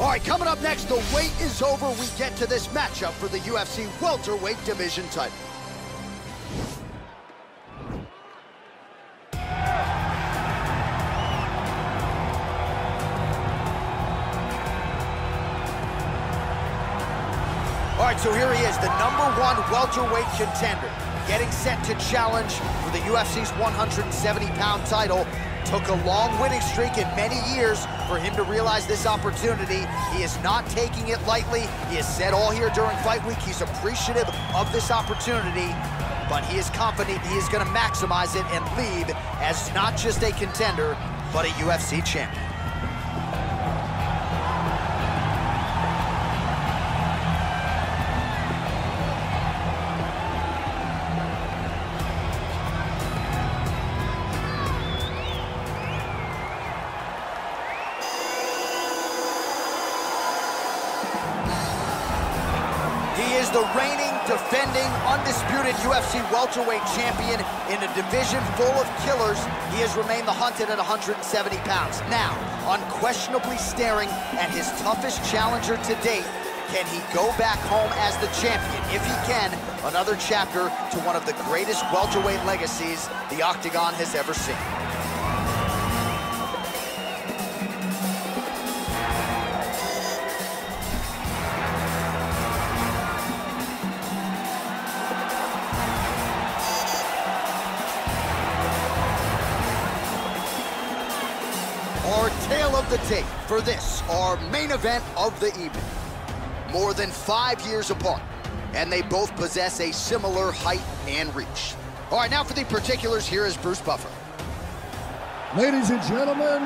All right, coming up next, the wait is over. We get to this matchup for the UFC welterweight division title. All right, so here he is, the #1 welterweight contender, getting set to challenge for the UFC's 170-pound title. Took a long winning streak in many years for him to realize this opportunity. He is not taking it lightly. He has said all here during fight week he's appreciative of this opportunity, but he is confident he is going to maximize it and leave as not just a contender, but a UFC champion. He is the reigning, defending, undisputed UFC welterweight champion in a division full of killers. He has remained the hunted at 170 pounds. Now, unquestionably staring at his toughest challenger to date, can he go back home as the champion? If he can, another chapter to one of the greatest welterweight legacies the Octagon has ever seen. Our tale of the tape for this, our main event of the evening. More than 5 years apart, and they both possess a similar height and reach. All right, now for the particulars, here is Bruce Buffer. Ladies and gentlemen,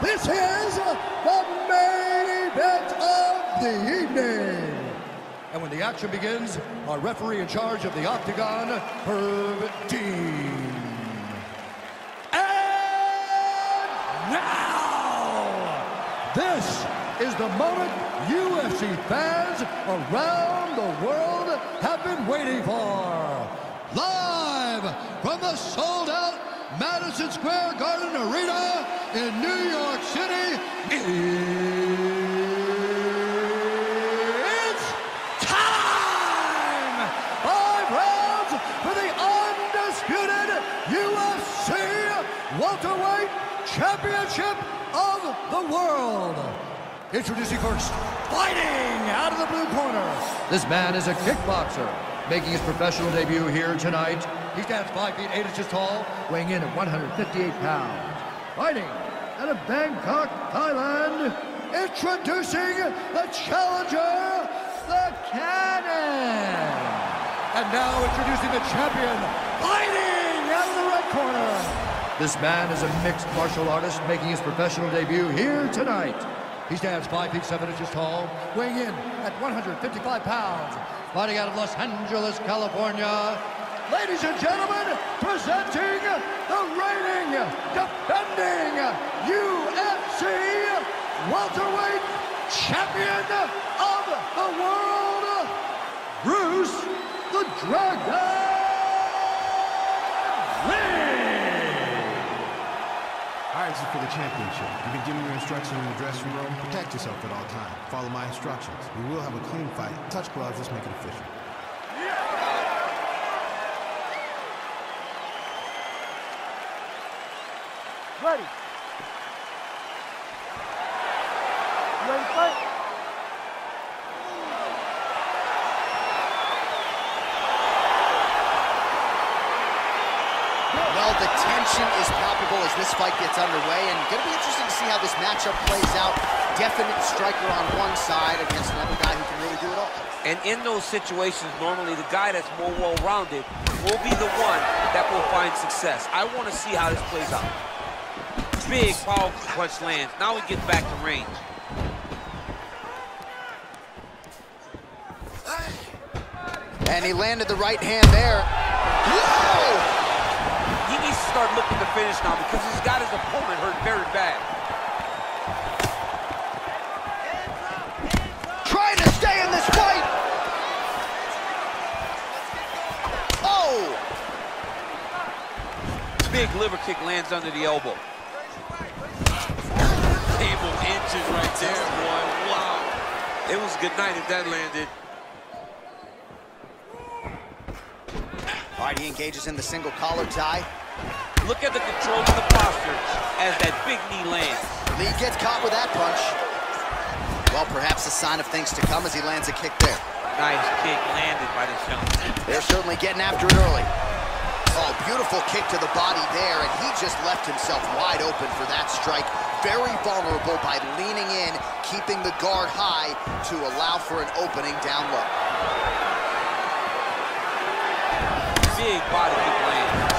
this is the main event of the evening. And when the action begins, our referee in charge of the Octagon, Herb Dean. And now, this is the moment UFC fans around the world have been waiting for. Live from the sold-out Madison Square Garden Arena in New York City, it's time! 5 rounds for the undisputed UFC welterweight championship of the world. Introducing first, fighting out of the blue corner. This man is a kickboxer, making his professional debut here tonight. He stands 5 feet 8 inches tall, weighing in at 158 pounds. Fighting out of Bangkok, Thailand, introducing the challenger, the Cannon. And now introducing the champion, fighting out of the red corner. This man is a mixed martial artist, making his professional debut here tonight. He stands 5 feet 7 inches tall, weighing in at 155 pounds. Fighting out of Los Angeles, California. Ladies and gentlemen, presenting the reigning, defending UFC welterweight champion of the world, Bruce the Dragon Lee. All right, this is for the championship. You've been giving your instructions in the dressing room. Protect yourself at all times. Follow my instructions. We will have a clean fight. Touch gloves, let's make it official. Ready. You ready to fight? Well, the tension is palpable as this fight gets underway, and going to be interesting to see how this matchup plays out. Definite striker on one side against another guy who can really do it all. And in those situations, normally the guy that's more well-rounded will be the one that will find success. I want to see how this plays out. Big, powerful punch lands. Now we get back to range. And he landed the right hand there. Whoa! He needs to start looking to finish now because he's got his opponent hurt very bad. Trying to stay in this fight. Oh! Big liver kick lands under the elbow. Table inches right there, boy. Wow. It was a good night if that landed. All right, he engages in the single collar tie. Look at the control of the posture as that big knee lands. Lee gets caught with that punch. Well, perhaps a sign of things to come as he lands a kick there. Nice kick landed by this young man. They're certainly getting after it early. Oh, beautiful kick to the body there, and he just left himself wide open for that strike. Very vulnerable by leaning in, keeping the guard high to allow for an opening down low. Big body kick lands.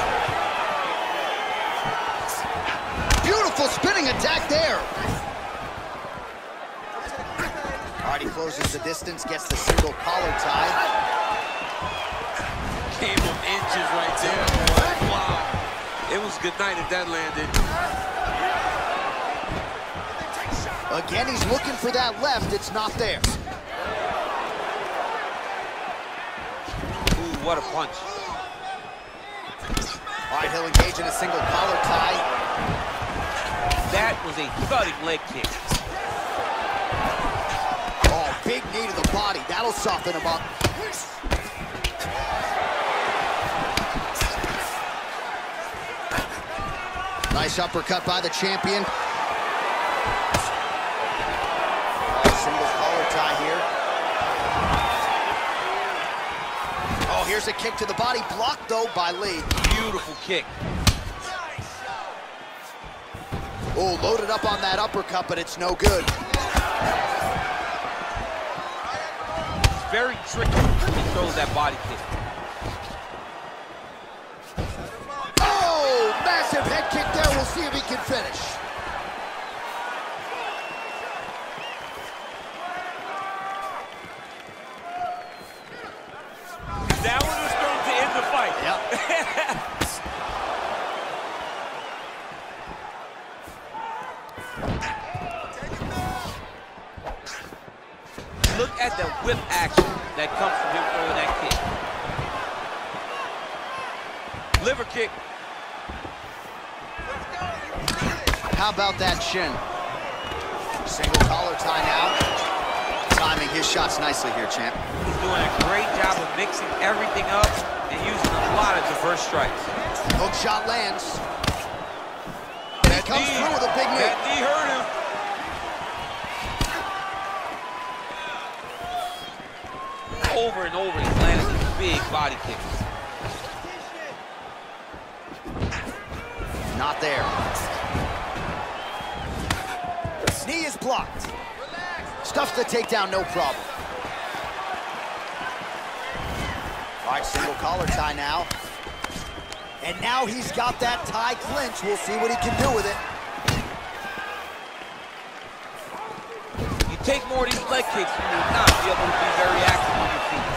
Beautiful spinning attack there. All right, he closes the distance, gets the single collar tie. Came from inches right there. Wow. It was a good night if that landed. Again, he's looking for that left. It's not there. Ooh, what a punch. All right, he'll engage in a single collar tie. That was a thudding leg kick. Oh, big knee to the body. That'll soften him up. Nice uppercut by the champion. Single collar tie here. Oh, here's a kick to the body. Blocked, though, by Lee. Beautiful kick. Oh, loaded up on that uppercut, but it's no good. It's very tricky when he throws that body kick. Oh, massive head kick there. We'll see if he can finish. That one was thrown to end the fight. Yep. Look at the whip action that comes from him throwing that kick. Liver kick. How about that shin? Single collar tie now. Timing his shots nicely here, champ. He's doing a great job of mixing everything up and using a lot of diverse strikes. Hook shot lands. He comes through with a big knee. That knee hurt him. Over and over, he's landing these big body kicks. Not there. Knee is blocked. Stuffs the takedown, no problem. All right, single collar tie now. And now he's got that tie clinch. We'll see what he can do with it. You take more of these leg kicks, you will not be able to be very active on your feet.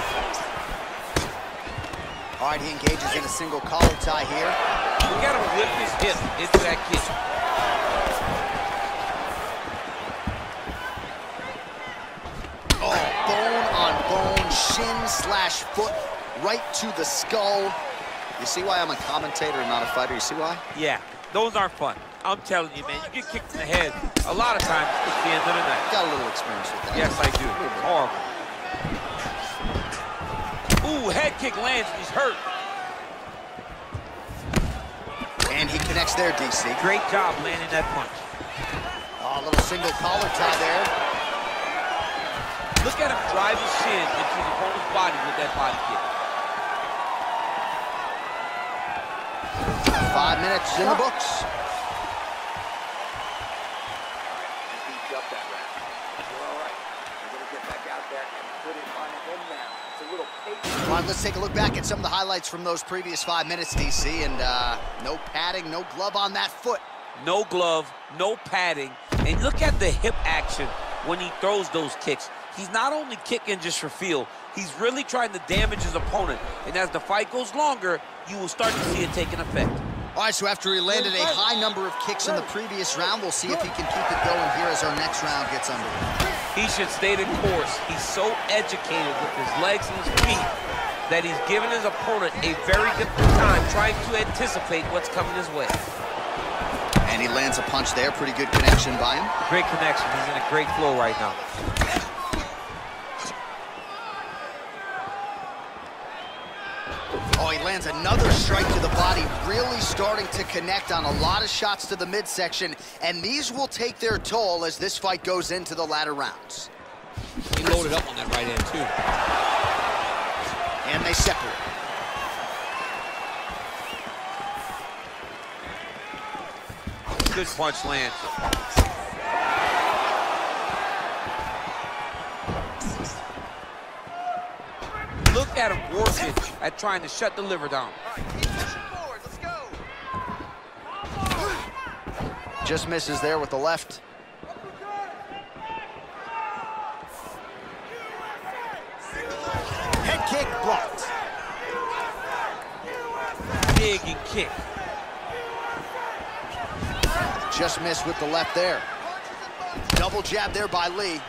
All right, he engages in a single collar tie here. Look at him whip his hip into that kick. Oh, bone on bone, shin slash foot, right to the skull. You see why I'm a commentator and not a fighter? You see why? Yeah, those aren't fun. I'm telling you, man, you get kicked in the head, a lot of times it's the end of the night. Got a little experience with that. Yes, I do. Horrible. Ooh, head kick lands and he's hurt. And he connects there, DC. Great job landing that punch. Oh, a little single collar tie there. Look at him drive his shin into his opponent's body with that body kick. 5 minutes in the books. All right, let's take a look back at some of the highlights from those previous 5 minutes, DC, and no padding, no glove on that foot. No glove, no padding, and look at the hip action when he throws those kicks. He's not only kicking just for feel, he's really trying to damage his opponent, and as the fight goes longer, you will start to see it taking effect. All right, so after he landed a high number of kicks in the previous round, we'll see if he can keep it going here as our next round gets underway. He should stay the course. He's so educated with his legs and his feet that he's giving his opponent a very difficult time trying to anticipate what's coming his way. And he lands a punch there. Pretty good connection by him. Great connection. He's in a great flow right now. lands another strike to the body, really starting to connect on a lot of shots to the midsection, and these will take their toll as this fight goes into the latter rounds. He loaded up on that right hand, too. And they separate. Good punch lands. Look at him working at trying to shut the liver down. Just misses there with the left. Head kick blocked. Big and kick. Just missed with the left there. Double jab there by Lee.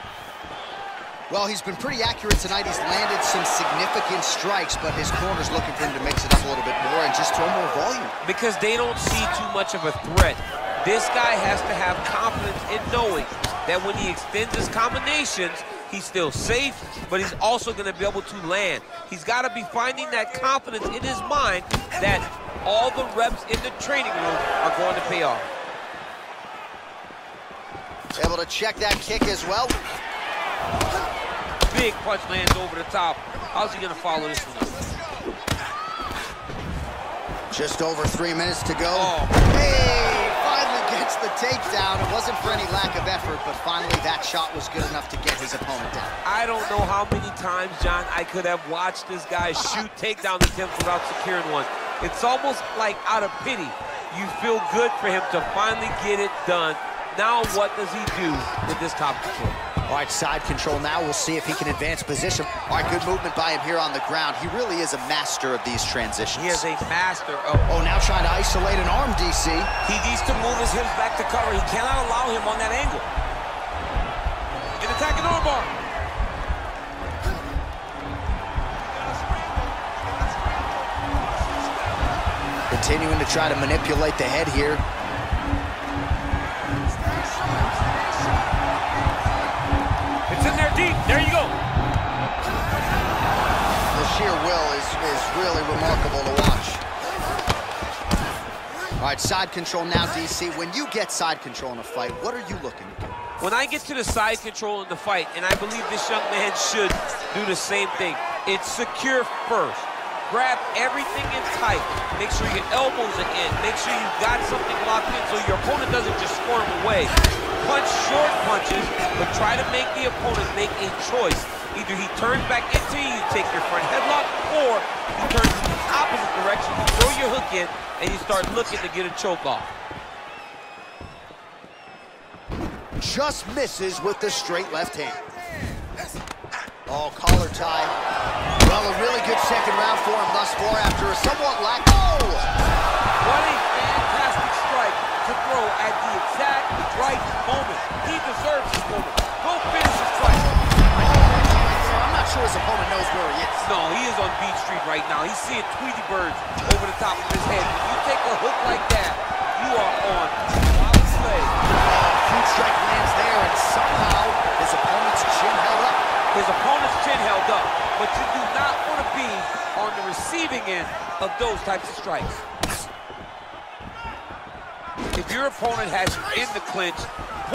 Well, he's been pretty accurate tonight. He's landed some significant strikes, but his corner's looking for him to mix it up a little bit more and just throw more volume. Because they don't see too much of a threat. This guy has to have confidence in knowing that when he extends his combinations, he's still safe, but he's also going to be able to land. He's got to be finding that confidence in his mind that all the reps in the training room are going to pay off. Able to check that kick as well. Big punch lands over the top. How's he going to follow this one up? Just over 3 minutes to go. Oh. Hey, finally gets the takedown. It wasn't for any lack of effort, but finally that shot was good enough to get his opponent down. I don't know how many times, John, I could have watched this guy shoot takedown attempts without securing one. It's almost like out of pity. You feel good for him to finally get it done. Now what does he do with this top control? All right, side control now. We'll see if he can advance position. All right, good movement by him here on the ground. He really is a master of these transitions. He is a master of... Oh, now trying to isolate an arm, DC. He needs to move his hips back to cover. He cannot allow him on that angle. An attacking armbar. Continuing to try to manipulate the head here. It's in there deep. There you go. The sheer will is really remarkable to watch. All right, side control now, DC. When you get side control in a fight, what are you looking to do? When I get to the side control in the fight, and I believe this young man should do the same thing, it's secure first. Grab everything in tight. Make sure your elbows are in. Make sure you've got something locked in so your opponent doesn't just squirm away. Punch short punches, but try to make the opponent make a choice. Either he turns back into you, you take your front headlock, or he turns in the opposite direction, you throw your hook in, and you start looking to get a choke off. Just misses with the straight left hand. Oh, collar tie. Well, a really good second round for him thus far after a somewhat lack. Oh! What a fantastic strike to throw at the exact right moment. He deserves his moment. Go finish his strike. I'm not sure his opponent knows where he is. No, he is on Beach Street right now. He's seeing Tweety birds over the top of his head. If you take a hook like that, you are on wild slave. Huge strike lands there, and somehow his opponent's chin held up. His opponent's chin held up, but you do not want to be on the receiving end of those types of strikes. If your opponent has you in the clinch,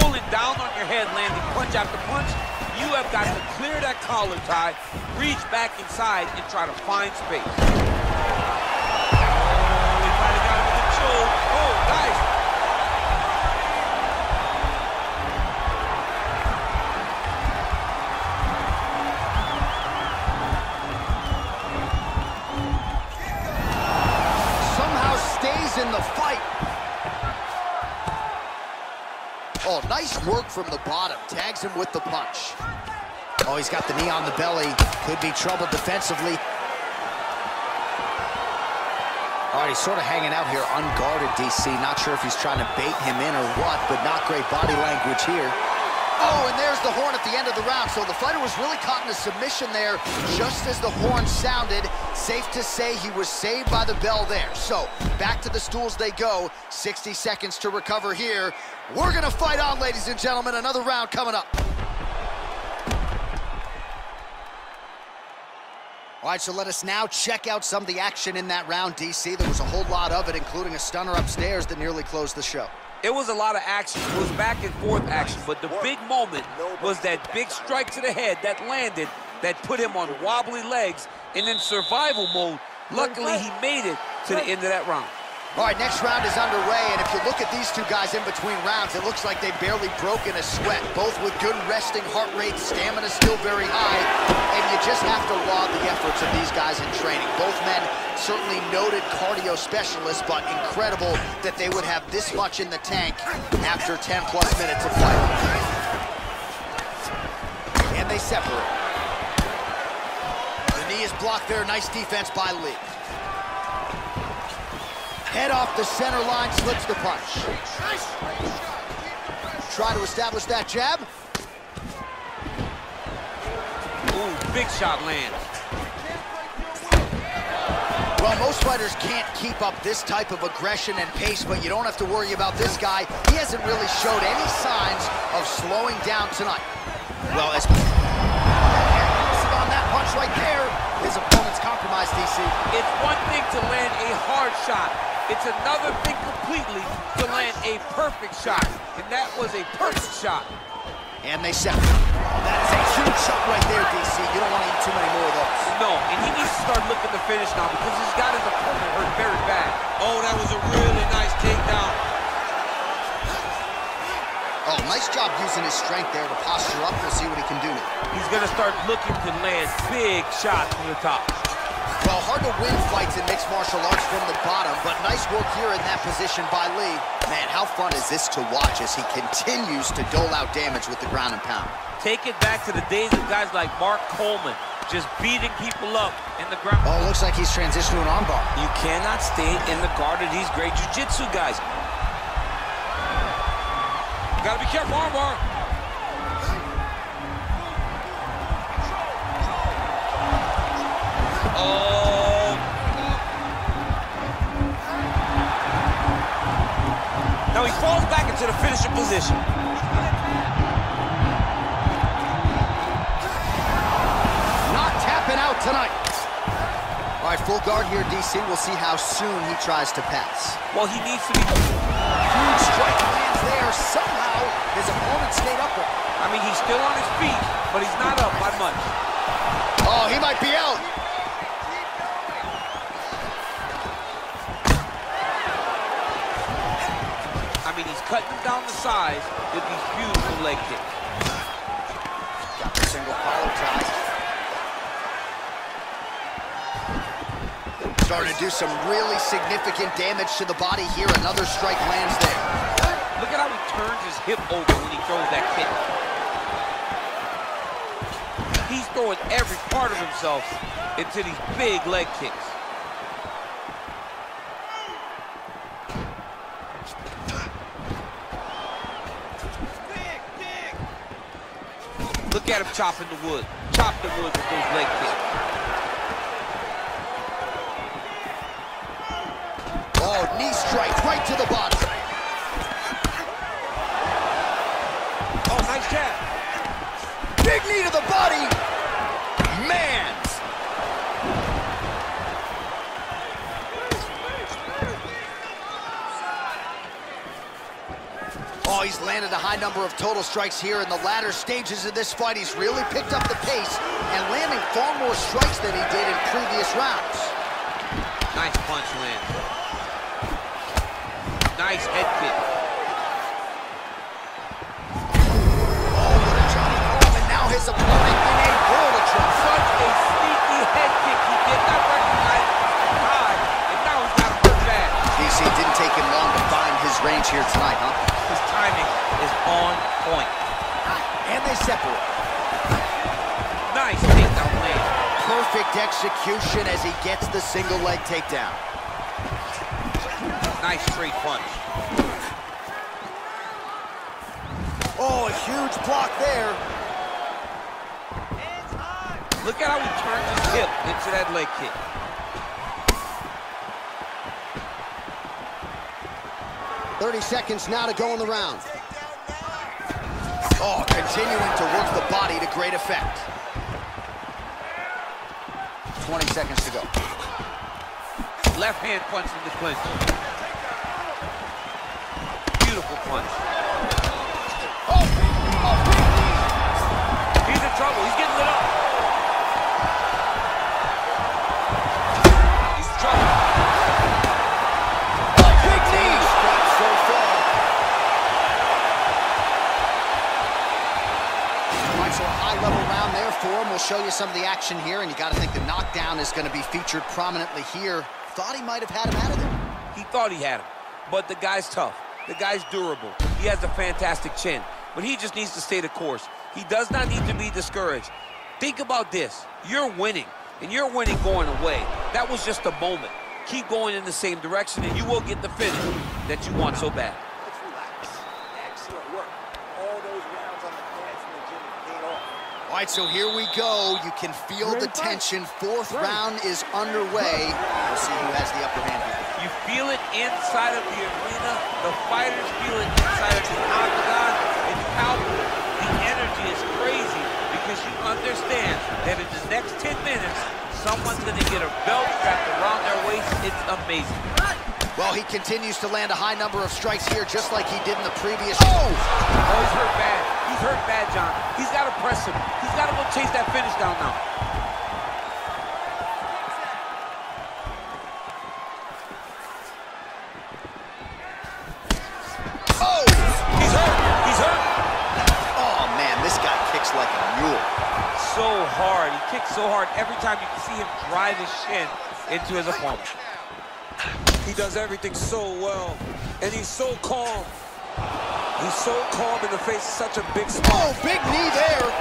pulling down on your head, landing punch after punch, you have got to clear that collar tie, reach back inside, and try to find space. Oh, he might have got him with a choke. Oh, nice. In the fight. Oh, nice work from the bottom. Tags him with the punch. Oh, he's got the knee on the belly. Could be trouble defensively. All right, he's sort of hanging out here unguarded, DC. Not sure if he's trying to bait him in or what, but not great body language here. Oh, and there's the horn at the end of the round. So the fighter was really caught in a submission there just as the horn sounded. Safe to say he was saved by the bell there. So back to the stools they go. 60 seconds to recover here. We're going to fight on, ladies and gentlemen. Another round coming up. All right, so let us now check out some of the action in that round, DC. There was a whole lot of it, including a stunner upstairs that nearly closed the show. It was a lot of action. It was back and forth action, but the big moment was that big strike to the head that landed, that put him on wobbly legs, and in survival mode, luckily he made it to the end of that round. All right, next round is underway, and if you look at these two guys in between rounds, it looks like they barely broke in a sweat. Both with good resting heart rates, stamina still very high, and you just have to laud the efforts of these guys in training. Both men certainly noted cardio specialists, but incredible that they would have this much in the tank after 10-plus minutes of fighting. And they separate. The knee is blocked there. Nice defense by Lee. Head off the center line, slips the punch. Try to establish that jab. Ooh, big shot lands. Well, most fighters can't keep up this type of aggression and pace, but you don't have to worry about this guy. He hasn't really showed any signs of slowing down tonight. Well, as on that punch right there, his opponent's compromised, DC. It's one thing to land a hard shot. It's another thing completely to land a perfect shot, and that was a perfect shot. And they separate. That is a huge shot right there, DC. You don't want to eat too many more of those. No, and he needs to start looking to finish now because he's got his opponent hurt very bad. Oh, that was a really nice takedown. Oh, nice job using his strength there to posture up. We'll see what he can do now. He's going to start looking to land big shots from the top. Well, hard to win fights in mixed martial arts from the bottom, but nice work here in that position by Lee. Man, how fun is this to watch as he continues to dole out damage with the ground and pound. Take it back to the days of guys like Mark Coleman, just beating people up in the ground. Oh, looks like he's transitioned to an armbar. You cannot stay in the guard of these great jiu-jitsu guys. Gotta be careful, armbar. Oh. Now he falls back into the finishing position. Not tapping out tonight. All right, full guard here, DC. We'll see how soon he tries to pass. Well, he needs to be... Huge strike lands there. Somehow, his opponent stayed up with him. I mean, he's still on his feet, but he's not up by much. Oh, he might be out. I mean, he's cutting him down the sides with these beautiful leg kicks. Got the single collar tie. Starting to do some really significant damage to the body here. Another strike lands there. Look at how he turns his hip over when he throws that kick. He's throwing every part of himself into these big leg kicks. Look at him chopping the wood. Chop the wood with those leg kicks. Oh, knee strike right to the body. Oh, nice jab. Big knee to the body. Man. Oh, he's landed a high number of total strikes here in the latter stages of this fight. He's really picked up the pace and landing far more strikes than he did in previous rounds. Nice punch land. Nice head kick. Oh, what a Johnny Coleman. Now his opponent in a world of trouble. Such a sneaky head kick. He did not recognize the time, and now he's got hurt bad. DC didn't take him long to find his range here tonight, huh? His timing is on point. And they separate. Nice takedown land. Perfect execution as he gets the single leg takedown. Nice straight punch. Oh, a huge block there. Look at how he turns his hip into that leg kick. .30 seconds now to go in the round. Oh, continuing to work the body to great effect. 20 seconds to go. Left hand punch in the clinch. Beautiful punch. He's in trouble. He's getting lit up. He's in trouble. Big knee. So far. All right, so a high-level round there for him. We'll show you some of the action here, and you got to think the knockdown is going to be featured prominently here. Thought he might have had him out of there. He thought he had him, but the guy's tough. The guy's durable. He has a fantastic chin, but he just needs to stay the course. He does not need to be discouraged. Think about this. You're winning, and you're winning going away. That was just a moment. Keep going in the same direction, and you will get the finish that you want so bad. Let's relax. Excellent work. All those rounds on the pads in the gym paid off. All right, so here we go. You can feel the tension. Fourth round is underway. We'll see who has the upper hand here. You feel it inside of the arena. The fighters feel it inside of the octagon. It's palpable. The energy is crazy because you understand that in the next 10 minutes, someone's going to get a belt wrapped around their waist. It's amazing. Well, he continues to land a high number of strikes here, just like he did in the previous. Oh, he's hurt bad. He's hurt bad, John. He's got to press him. He's got to go chase that finish down now. Oh! He's hurt. He's hurt. Oh, man, this guy kicks like a mule. So hard. He kicks so hard. Every time you can see him drive his shin into his opponent. He does everything so well, and he's so calm. He's so calm in the face of such a big spot. Oh, big knee there.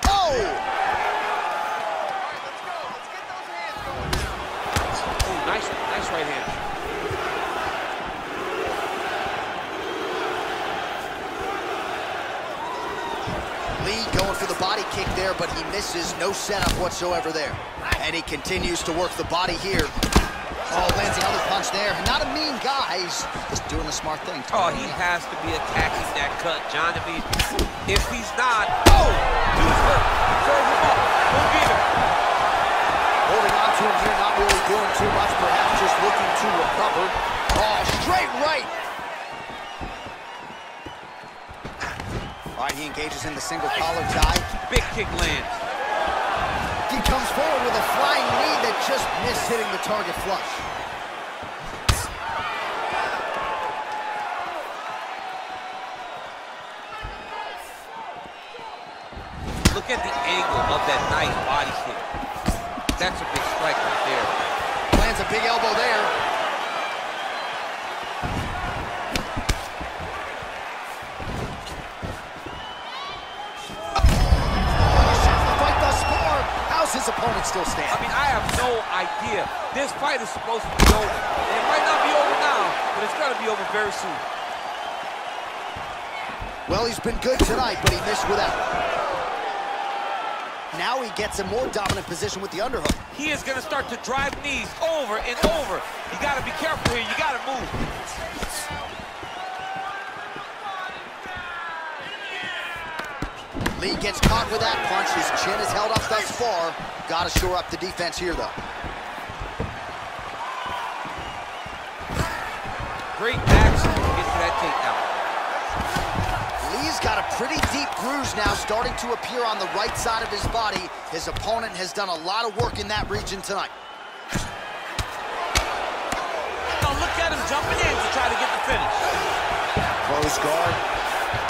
Oh! Oh, nice right hand. Lee going for the body kick there, but he misses. No setup whatsoever there. And he continues to work the body here. Oh, lands another punch there. Not a mean guy. He's just doing a smart thing. Oh, he has to be attacking that cut, John. If he's not, dude's hurt. Serve him up. Go get him. Holding on to him here, not really doing too much. Perhaps just looking to recover. Oh, straight right. All right, he engages in the single collar tie. Big kick lands. He comes forward with a flying knee that just missed hitting the target flush. Look at the angle of that nice body kick. That's a big strike right there. Lands a big elbow there. His opponent still stands. I mean, I have no idea. This fight is supposed to be over. And it might not be over now, but it's going to be over very soon. Well, he's been good tonight, but he missed without. Now he gets a more dominant position with the underhook. He is going to start to drive knees over and over. You got to be careful here. You got to move. Lee gets caught with that punch. His chin is held up thus far. Got to shore up the defense here, though. Great action to get to that takedown. Lee's got a pretty deep bruise now starting to appear on the right side of his body. His opponent has done a lot of work in that region tonight. Oh, look at him jumping in to try to get the finish. Close guard.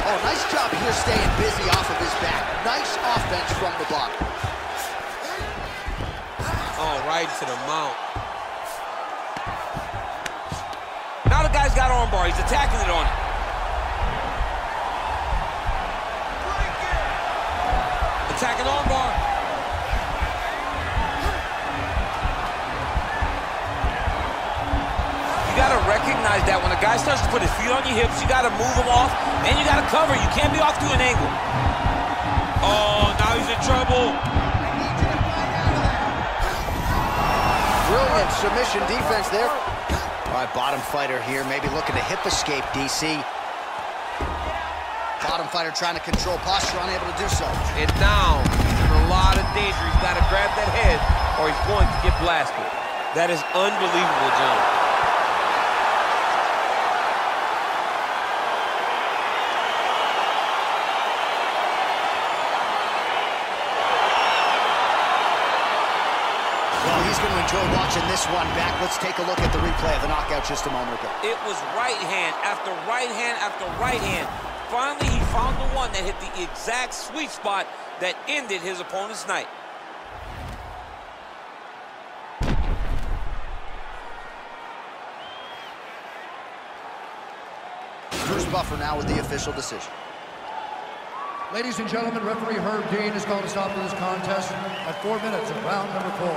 Oh, nice job here staying busy off of his back. Nice offense from the bottom. Oh, right to the mount. Now the guy's got armbar. He's attacking it on it. Attacking armbar. You got to recognize that when a guy starts to put his feet on your hips, you got to move him off, and you got to cover. You can't be off to an angle. Oh, now he's in trouble. Brilliant submission defense there. All right, bottom fighter here, maybe looking to hip escape, DC. bottom fighter trying to control posture, unable to do so. And now, he's in a lot of danger. He's got to grab that head or he's going to get blasted. That is unbelievable, John. Well, he's going to enjoy watching this one back. Let's take a look at the replay of the knockout just a moment ago. It was right hand after right hand after right hand. Finally, he found the one that hit the exact sweet spot that ended his opponent's night. Bruce Buffer now with the official decision. Ladies and gentlemen, referee Herb Dean has called a stop to this contest at 4 minutes of round number 4.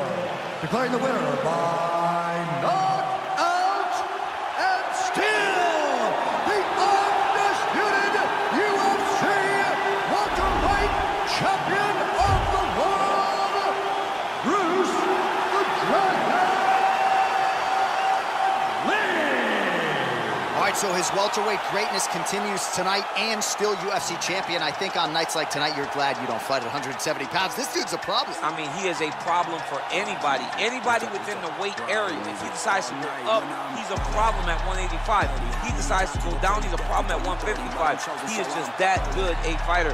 Declaring the winner by knockout and still the undisputed UFC welterweight champion of the world, Bruce the Dragon Lee. All right, so his welterweight greatness continues tonight and still UFC champion. I think on nights like tonight, you're glad you don't fight at 170 pounds. This dude's a problem. I mean, he is a problem for anybody. Anybody within the weight area. If he decides to go up, he's a problem at 185. If he decides to go down, he's a problem at 155. He is just that good a fighter.